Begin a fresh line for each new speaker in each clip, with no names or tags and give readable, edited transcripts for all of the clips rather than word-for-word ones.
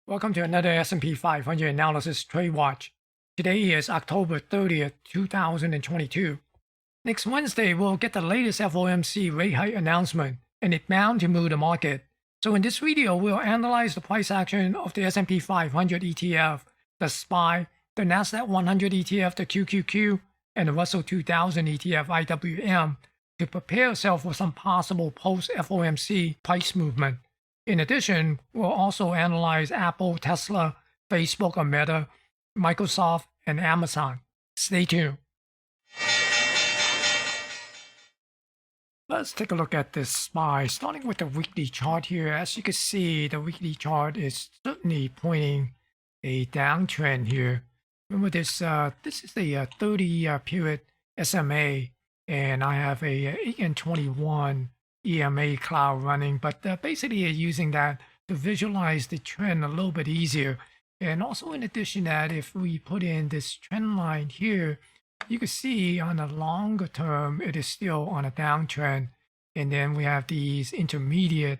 Welcome to another S&P 500 Analysis Trade Watch. Today is October 30th, 2022. Next Wednesday, we'll get the latest FOMC rate hike announcement, and it's bound to move the market. So in this video, we'll analyze the price action of the S&P 500 ETF, the SPY, the Nasdaq 100 ETF, the QQQ, and the Russell 2000 ETF, IWM, to prepare ourselves for some possible post-FOMC price movement. In addition, we'll also analyze Apple, Tesla, Facebook or Meta, Microsoft, and Amazon. Stay tuned. Let's take a look at this SPY, starting with the weekly chart here. As you can see, the weekly chart is certainly pointing a downtrend here. Remember this, this is the 30-period SMA, and I have a 8 and 21 EMA cloud running, but basically using that to visualize the trend a little bit easier. And also in addition to that, if we put in this trend line here, you can see on a longer term, it is still on a downtrend. And then we have these intermediate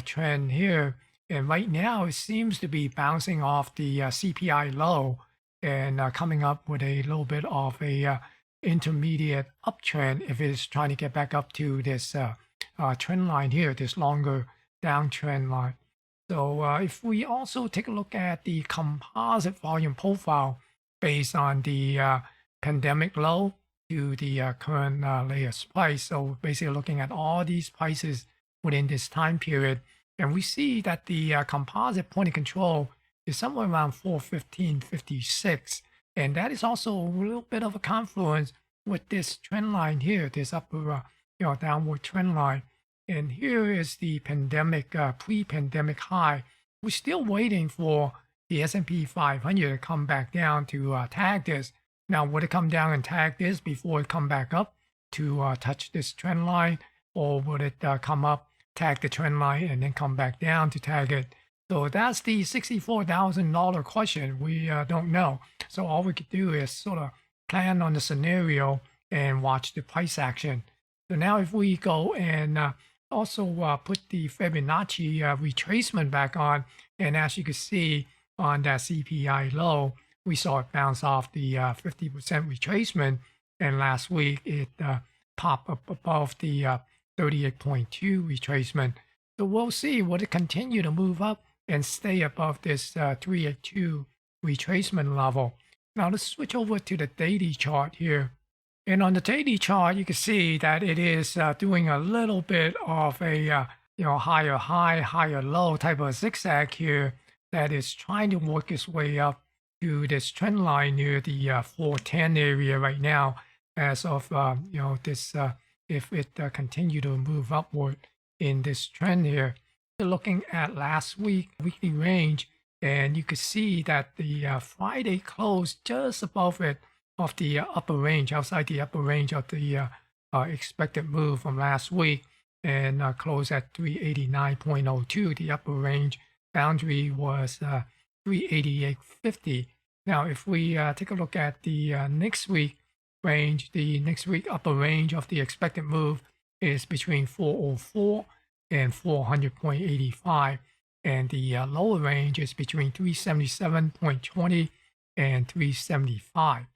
trend here. And right now, it seems to be bouncing off the CPI low and coming up with a little bit of a intermediate uptrend if it is trying to get back up to this trend line here, this longer downtrend line. So if we also take a look at the composite volume profile based on the pandemic low to the current latest price, so basically looking at all these prices within this time period, and we see that the composite point of control is somewhere around 415.56, and that is also a little bit of a confluence with this trend line here, this upper downward trend line. And here is the pandemic, pre-pandemic high. We're still waiting for the S&P 500 to come back down to tag this. Now, would it come down and tag this before it come back up to touch this trend line? Or would it come up, tag the trend line, and then come back down to tag it? So that's the $64,000 question. We don't know. So all we could do is sort of plan on the scenario and watch the price action. So now if we go and also put the Fibonacci retracement back on, and as you can see on that CPI low, we saw it bounce off the 50% retracement, and last week it popped up above the 38.2 retracement. So we'll see, will it continue to move up and stay above this 382 retracement level. Now let's switch over to the daily chart here. And on the daily chart, you can see that it is doing a little bit of a higher high, higher low type of zigzag here that is trying to work its way up to this trend line near the 410 area right now. As of this, if it continue to move upward in this trend here, looking at last week weekly range, and you can see that the Friday closed just above it, of the upper range, outside the upper range of the expected move from last week, and closed at 389.02. The upper range boundary was 388.50. Now, if we take a look at the next week range, the next week upper range of the expected move is between 404 and 400.85, and the lower range is between 377.20 and 375.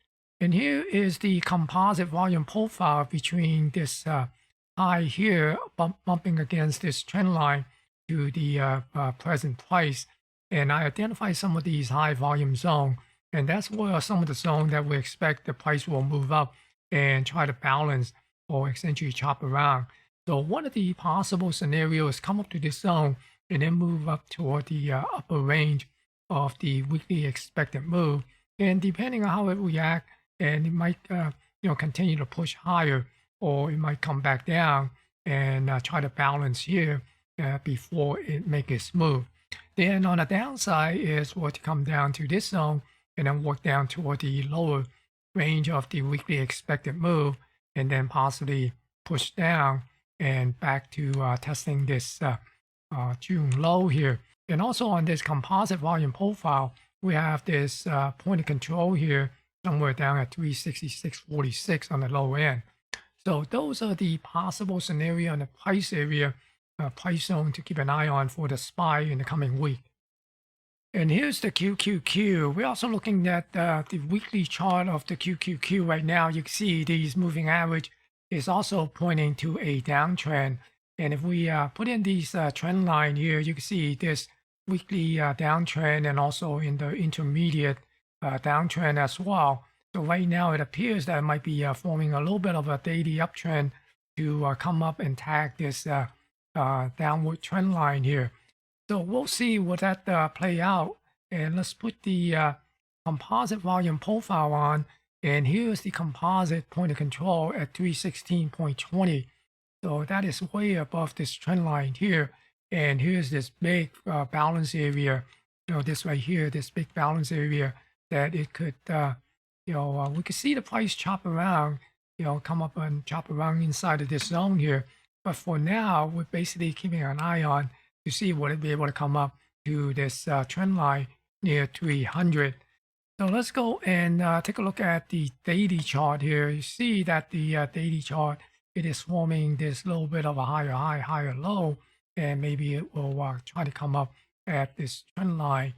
And here is the composite volume profile between this high here bumping against this trend line to the present price. And I identify some of these high volume zones, and that's where some of the zone that we expect the price will move up and try to balance or essentially chop around. So one of the possible scenarios is come up to this zone and then move up toward the upper range of the weekly expected move. And depending on how it reacts, and it might continue to push higher, or it might come back down and try to balance here before it makes its move. Then on the downside is what to come down to this zone and then work down toward the lower range of the weekly expected move, and then possibly push down and back to testing this June low here. And also on this composite volume profile, we have this point of control here somewhere down at 366.46 on the low end. So those are the possible scenario in the price area, price zone to keep an eye on for the SPY in the coming week. And here's the QQQ. We're also looking at the weekly chart of the QQQ right now. You can see these moving average is also pointing to a downtrend. And if we put in these trend line here, you can see this weekly downtrend and also in the intermediate downtrend as well. So right now it appears that it might be forming a little bit of a daily uptrend to come up and tag this downward trend line here. So we'll see what that play out. And let's put the composite volume profile on. And here's the composite point of control at 316.20. So that is way above this trend line here. And here's this big balance area, this right here, this big balance area that it could, we could see the price chop around, come up and chop around inside of this zone here. But for now, we're basically keeping an eye on to see what it be able to come up to this trend line near 300. So let's go and take a look at the daily chart here. You see that the daily chart, it is forming this little bit of a higher high, higher low, and maybe it will try to come up at this trend line.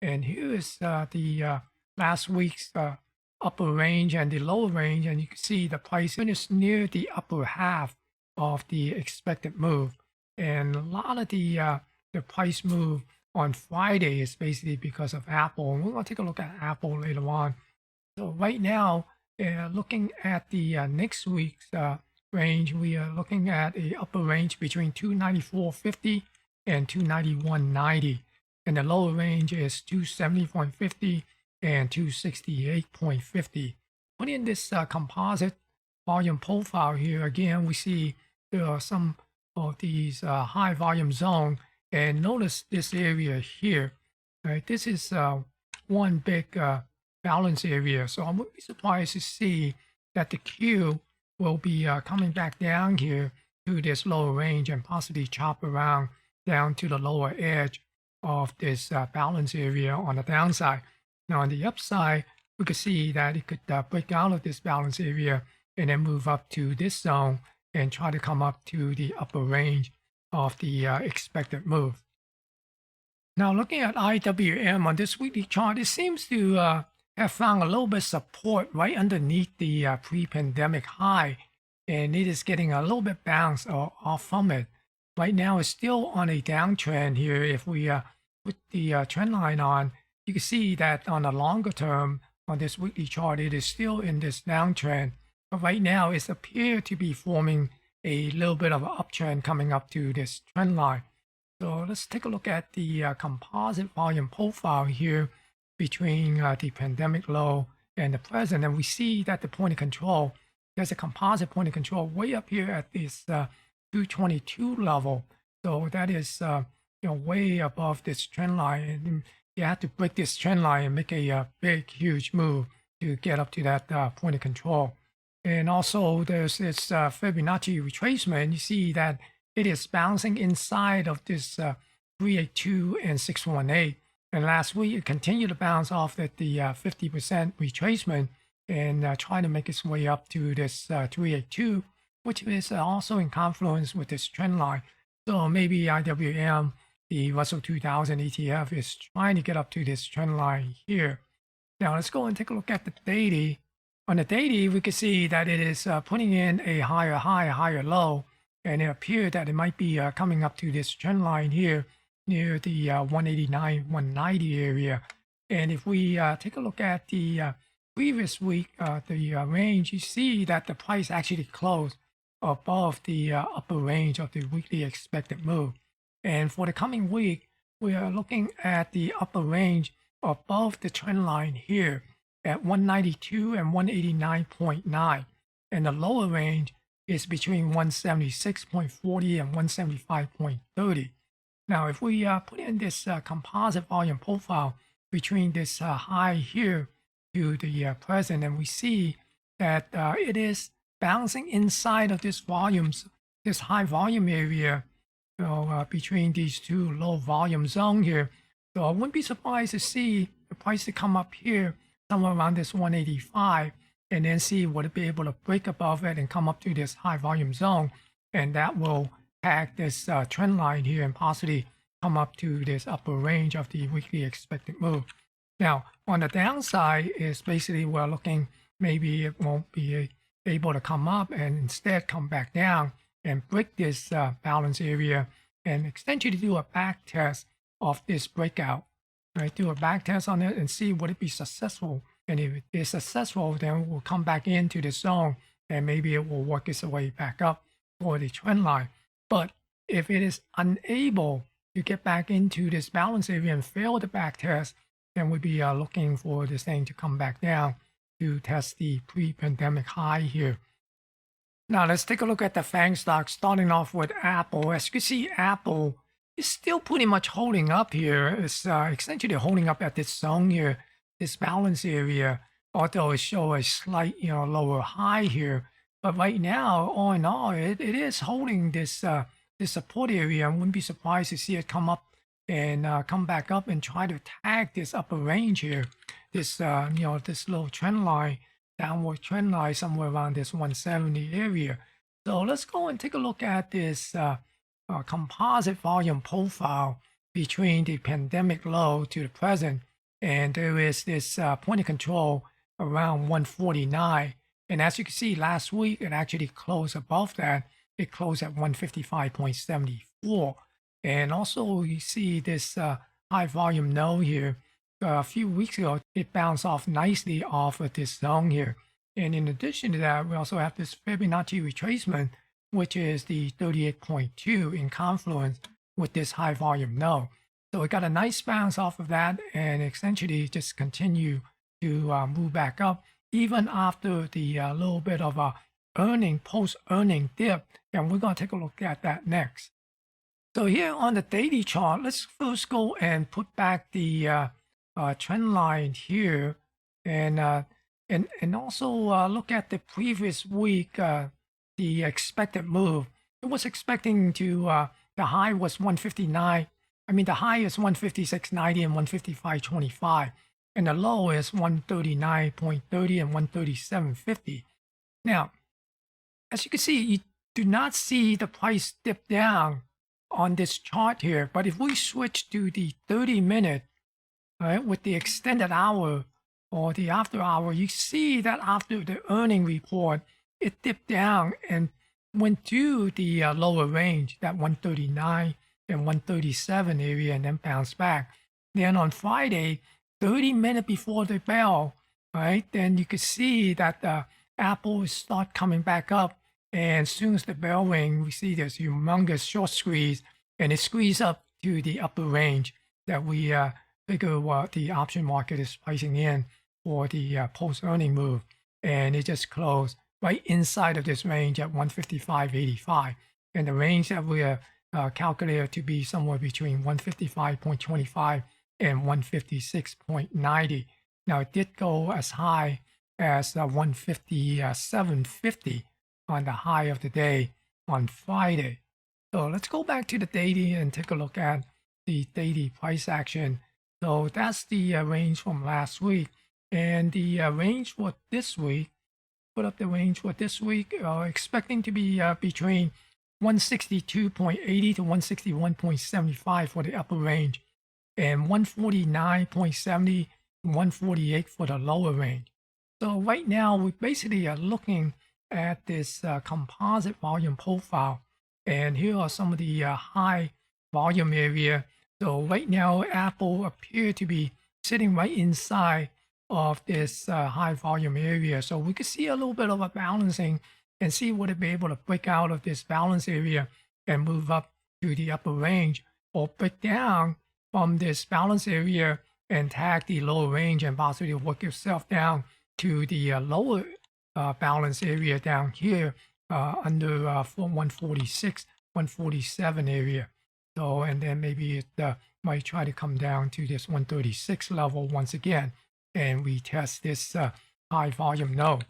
And here is the last week's upper range and the lower range, and you can see the price is near the upper half of the expected move. And a lot of the price move on Friday is basically because of Apple. And we're going to take a look at Apple later on. So right now, looking at the next week's range, we are looking at a upper range between 294.50 and 291.90. And the lower range is 270.50 and 268.50. Putting in this composite volume profile here, again, we see there are some of these high volume zone, and notice this area here, right? This is one big balance area, so I wouldn't be surprised to see that the Q will be coming back down here to this lower range and possibly chop around down to the lower edge of this balance area on the downside. Now on the upside, we could see that it could break out of this balance area and then move up to this zone and try to come up to the upper range of the expected move. Now looking at IWM on this weekly chart, it seems to have found a little bit of support right underneath the pre-pandemic high, and it is getting a little bit bounce off from it. Right now it's still on a downtrend here. If we put the trend line on, you can see that on the longer term on this weekly chart, it is still in this downtrend. But right now, it appears to be forming a little bit of an uptrend coming up to this trend line. So let's take a look at the composite volume profile here between the pandemic low and the present. And we see that the point of control, there's a composite point of control way up here at this 222 level. So that is way above this trend line. And you have to break this trend line and make a big, huge move to get up to that point of control. And also there's this Fibonacci retracement. You see that it is bouncing inside of this 382 and 618. And last week it continued to bounce off at the 50% retracement and trying to make its way up to this 382, which is also in confluence with this trend line. So maybe IWM, the Russell 2000 ETF, is trying to get up to this trend line here. Now let's go and take a look at the daily. On the daily, we can see that it is putting in a higher high, higher low, and it appears that it might be coming up to this trend line here near the 189, 190 area. And if we take a look at the previous week, the range, you see that the price actually closed above the upper range of the weekly expected move. And for the coming week, we are looking at the upper range above the trend line here at 192 and 189.9, and the lower range is between 176.40 and 175.30. Now, if we put in this composite volume profile between this high here to the present, and we see that it is bouncing inside of this volumes, this high volume area, between these two low volume zone here. So I wouldn't be surprised to see the price to come up here somewhere around this 185 and then see would it be able to break above it and come up to this high volume zone, and that will tag this trend line here and possibly come up to this upper range of the weekly expected move. Now, on the downside is basically we're looking maybe it won't be able to come up and instead come back down and break this balance area and essentially do a back test of this breakout. Right, do a back test on it and see would it be successful. And if it is successful, then we'll come back into the zone and maybe it will work its way back up for the trend line. But if it is unable to get back into this balance area and fail the back test, then we'll be looking for this thing to come back down to test the pre-pandemic high here. Now let's take a look at the FANG stocks, starting off with Apple. As you can see, Apple is still pretty much holding up here. It's essentially holding up at this zone here, this balance area, although it shows a slight, lower high here. But right now, all in all, it is holding this this support area. I wouldn't be surprised to see it come up and come back up and try to tag this upper range here. This this low trend line, downward trend line somewhere around this 170 area. So let's go and take a look at this composite volume profile between the pandemic low to the present, and there is this point of control around 149. And as you can see, last week it actually closed above that. It closed at 155.74. And also you see this high volume node here. A few weeks ago, it bounced off nicely off of this zone here. And in addition to that, we also have this Fibonacci retracement, which is the 38.2 in confluence with this high volume node. So we got a nice bounce off of that and essentially just continue to move back up even after the little bit of a post-earning dip. And we're going to take a look at that next. So here on the daily chart, let's first go and put back the trend line here and also look at the previous week, the expected move. It was expecting to, the high was 159. I mean, the high is 156.90 and 155.25. And the low is 139.30 and 137.50. Now, as you can see, you do not see the price dip down on this chart here. But if we switch to the 30-minute, right, with the extended hour or the after hour, you see that after the earning report, it dipped down and went to the lower range, that 139 and 137 area, and then bounced back. Then on Friday, 30 minutes before the bell, right, then you could see that the Apple start coming back up. And as soon as the bell rings, we see this humongous short squeeze, and it squeezed up to the upper range that we figure what the option market is pricing in for the post-earning move. And it just closed right inside of this range at 155.85. And the range that we calculated to be somewhere between 155.25 and 156.90. Now, it did go as high as 157.50 on the high of the day on Friday. So let's go back to the daily and take a look at the daily price action. So that's the range from last week. And the range for this week, put up the range for this week, expecting to be between 162.80 to 161.75 for the upper range, and 149.70 to 148 for the lower range. So right now, we basically are looking at this composite volume profile. And here are some of the high volume area. So right now, Apple appear to be sitting right inside of this high volume area. So we could see a little bit of a balancing and see would it be able to break out of this balance area and move up to the upper range, or break down from this balance area and tag the lower range and possibly work itself down to the lower balance area down here under 146, 147 area. So, and then maybe it might try to come down to this 136 level once again, and we test this high volume node.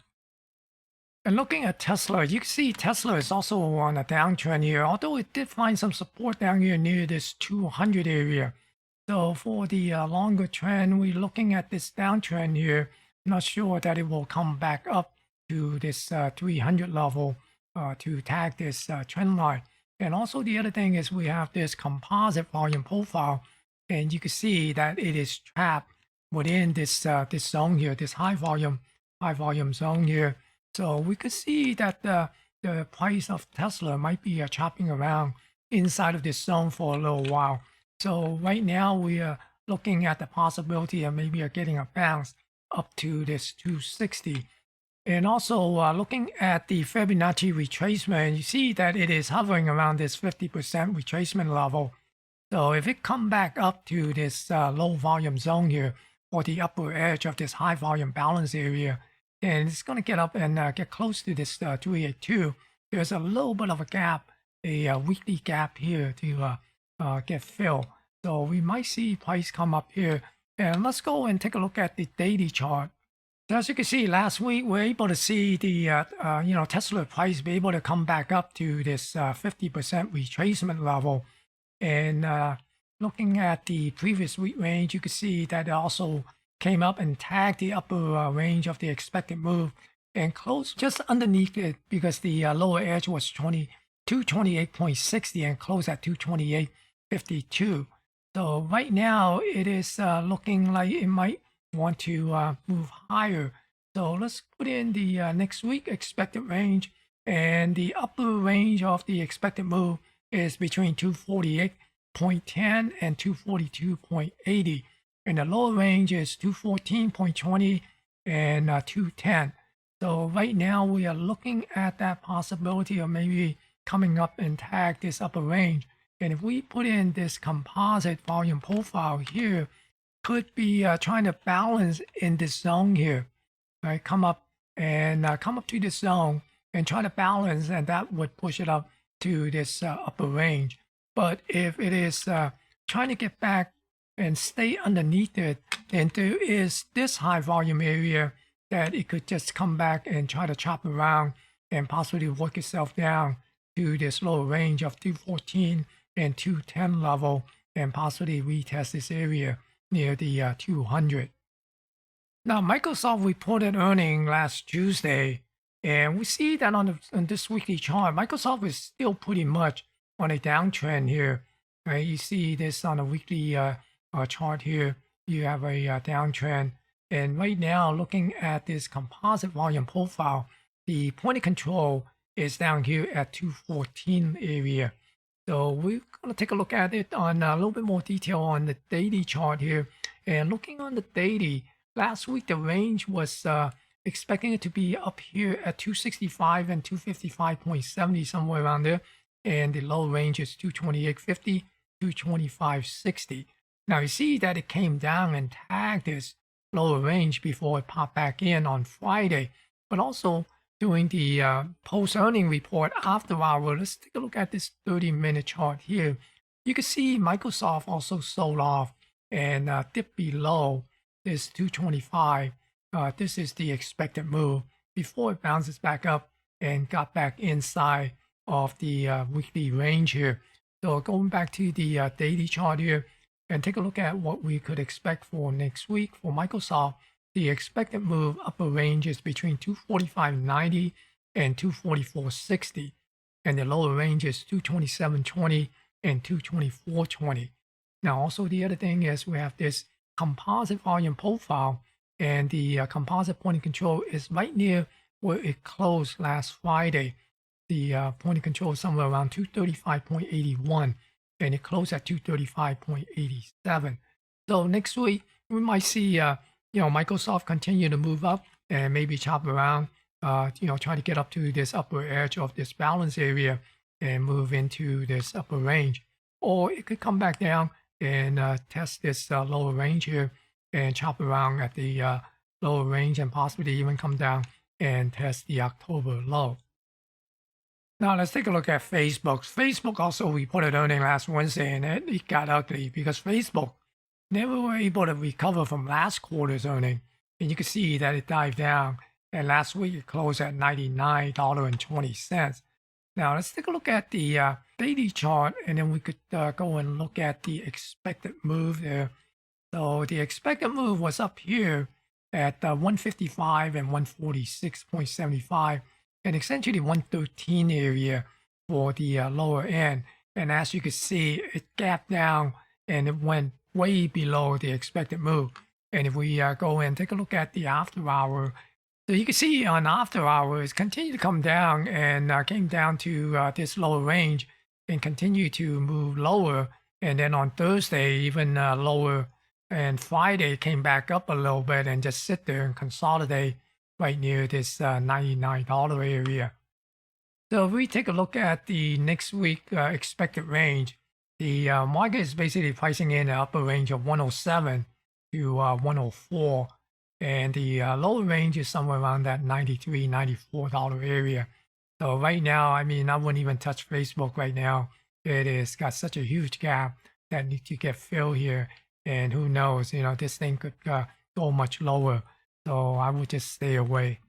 And looking at Tesla, you can see Tesla is also on a downtrend here, although it did find some support down here near this 200 area. So for the longer trend, we're looking at this downtrend here. Not sure that it will come back up to this 300 level to tag this trend line. And also the other thing is we have this composite volume profile, and you can see that it is trapped within this zone here, this high volume zone here. So we could see that the price of Tesla might be chopping around inside of this zone for a little while. So right now we are looking at the possibility of maybe getting a bounce up to this 260. And also looking at the Fibonacci retracement, you see that it is hovering around this 50% retracement level. So if it come back up to this low volume zone here, or the upper edge of this high volume balance area, then it's going to get up and get close to this 282. There's a little bit of a gap, a weekly gap here to get filled. So we might see price come up here. And let's go and take a look at the daily chart. So as you can see, last week we're able to see the Tesla price be able to come back up to this 50% retracement level. And looking at the previous week range, you can see that it also came up and tagged the upper range of the expected move and closed just underneath it because the lower edge was 228.60 and closed at 228.52. So right now it is looking like it might want to move higher. So let's put in the next week expected range, and the upper range of the expected move is between 248.10 and 242.80, and the lower range is 214.20 and 210. So right now we are looking at that possibility of maybe coming up and tag this upper range. And if we put in this composite volume profile here, could be trying to balance in this zone here, right? Come up to this zone and try to balance, and that would push it up to this upper range. But if it is trying to get back and stay underneath it, then there is this high volume area that it could just come back and try to chop around and possibly work itself down to this lower range of 214 and 210 level, and possibly retest this area near the 200. Now, Microsoft reported earnings last Tuesday, and we see that on this weekly chart, Microsoft is still pretty much on a downtrend here. Right? You see this on a weekly chart here. You have a downtrend, and right now, looking at this composite volume profile, the point of control is down here at 214 area. So we're going to take a look at it on a little bit more detail on the daily chart here. And looking on the daily, last week the range was expecting it to be up here at 265 and 255.70, somewhere around there. And the low range is 228.50, 225.60. Now you see that it came down and tagged this lower range before it popped back in on Friday. But also during the post-earning report after hour, let's take a look at this 30-minute chart here. You can see Microsoft also sold off and dipped below this 225. This is the expected move before it bounces back up and got back inside of the weekly range here. So going back to the daily chart here and take a look at what we could expect for next week for Microsoft. The expected move upper range is between 245.90 and 244.60, and the lower range is 227.20 and 224.20. Now, also the other thing is we have this composite volume profile, and the composite point of control is right near where it closed last Friday. The point of control is somewhere around 235.81, and it closed at 235.87. So next week we might see Microsoft continue to move up and maybe chop around, try to get up to this upper edge of this balance area and move into this upper range. Or it could come back down and test this lower range here and chop around at the lower range and possibly even come down and test the October low. Now let's take a look at Facebook. Facebook also reported earnings last Wednesday, and it got ugly because Facebook never were able to recover from last quarter's earnings, and you can see that it dived down, and last week it closed at $99.20. Now let's take a look at the daily chart, and then we could go and look at the expected move there. So the expected move was up here at 155 and 146.75, and essentially 113 area. for the lower end. And as you can see, it gapped down and it went way below the expected move. And if we go and take a look at the after hour, so you can see on after hours continue to come down and came down to this lower range and continue to move lower. And then on Thursday, even lower. And Friday came back up a little bit and just sit there and consolidate right near this $99 area. So if we take a look at the next week expected range, the market is basically pricing in an upper range of 107 to 104. And the lower range is somewhere around that $93, $94 area. So right now, I mean, I wouldn't even touch Facebook right now. It has got such a huge gap that needs to get filled here. And who knows, this thing could go much lower. So I would just stay away.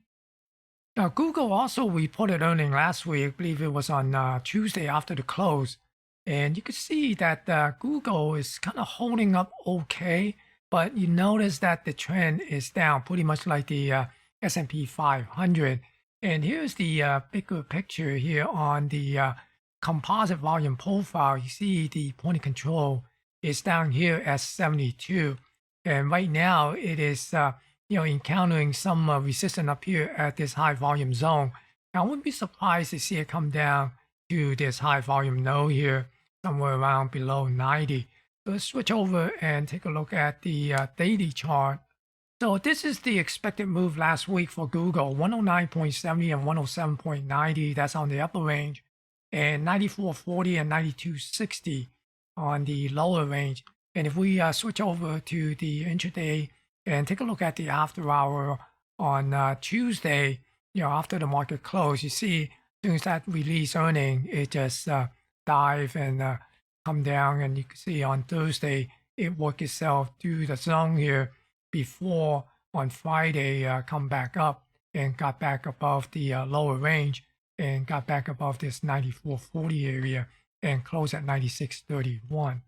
Now, Google also reported earnings last week. I believe it was on Tuesday after the close. And you could see that Google is kind of holding up okay. But you notice that the trend is down, pretty much like the S&P 500. And here's the bigger picture here on the composite volume profile. You see the point of control is down here at 72. And right now it is encountering some resistance up here at this high volume zone. Now, I wouldn't be surprised to see it come down to this high volume node here, somewhere around below 90. So let's switch over and take a look at the daily chart. So this is the expected move last week for Google, 109.70 and 107.90. That's on the upper range, and 94.40 and 92.60 on the lower range. And if we switch over to the intraday and take a look at the after hour on Tuesday, after the market closed, you see, as soon as that release earning, it just dive and come down. And you can see on Thursday, it worked itself through the zone here before on Friday come back up and got back above the lower range and got back above this 94.40 area and closed at 96.31.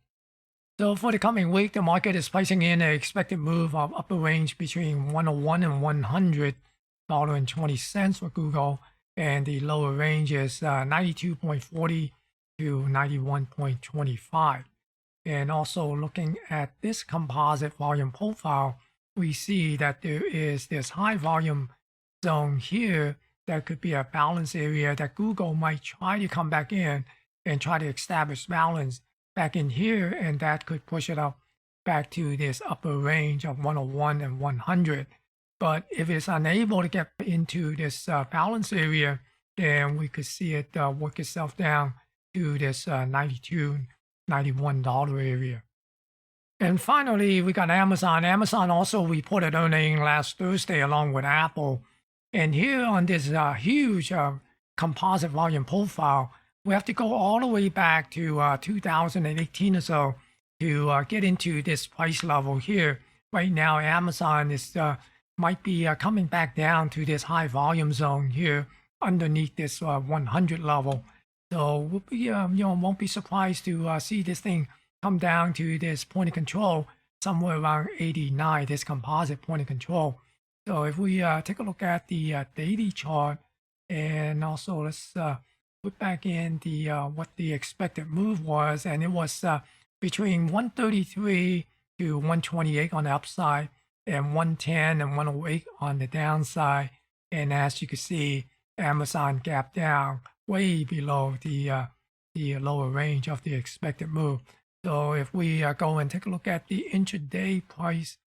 So for the coming week, the market is pricing in an expected move of upper range between 101 and $100.20 for Google, and the lower range is 92.40 to 91.25. And also looking at this composite volume profile, we see that there is this high volume zone here that could be a balance area that Google might try to come back in and try to establish balance back in here, and that could push it up back to this upper range of 101 and 100. But if it's unable to get into this balance area, then we could see it work itself down to this $92, $91 area. And finally, we got Amazon. Amazon also reported earnings last Thursday along with Apple. And here on this huge composite volume profile, we have to go all the way back to 2018 or so to get into this price level here. Right now, Amazon is might be coming back down to this high volume zone here underneath this 100 level. So we'll be, won't be surprised to see this thing come down to this point of control somewhere around 89, this composite point of control. So if we take a look at the daily chart, and also let's put back in the what the expected move was, and it was between 133 to 128 on the upside, and 110 and 108 on the downside. And as you can see, Amazon gapped down way below the lower range of the expected move. So if we go and take a look at the intraday price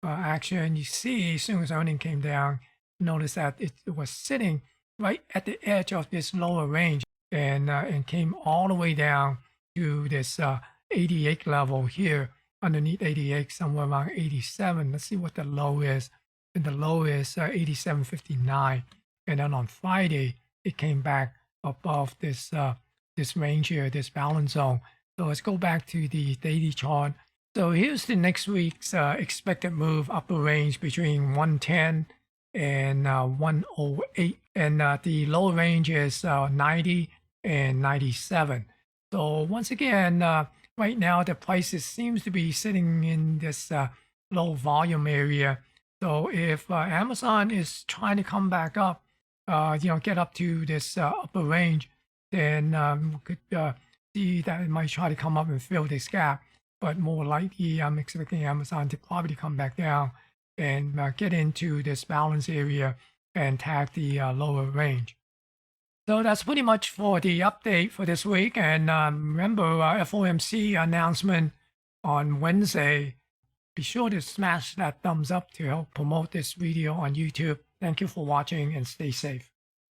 action, you see as soon as earnings came down, notice that it was sitting right at the edge of this lower range and came all the way down to this 88 level here, underneath 88, somewhere around 87. Let's see what the low is. And the low is 87.59. And then on Friday, it came back above this this range here, this balance zone. So let's go back to the daily chart. So here's the next week's expected move, upper range between 110 and 108. And the lower range is 90 and 97. So once again, right now the prices seems to be sitting in this low volume area. So if Amazon is trying to come back up, get up to this upper range, then we could see that it might try to come up and fill this gap. But more likely, I'm expecting Amazon to probably come back down and get into this balance area and tag the lower range. So that's pretty much for the update for this week. And remember, FOMC announcement on Wednesday. Be sure to smash that thumbs up to help promote this video on YouTube. Thank you for watching and stay safe.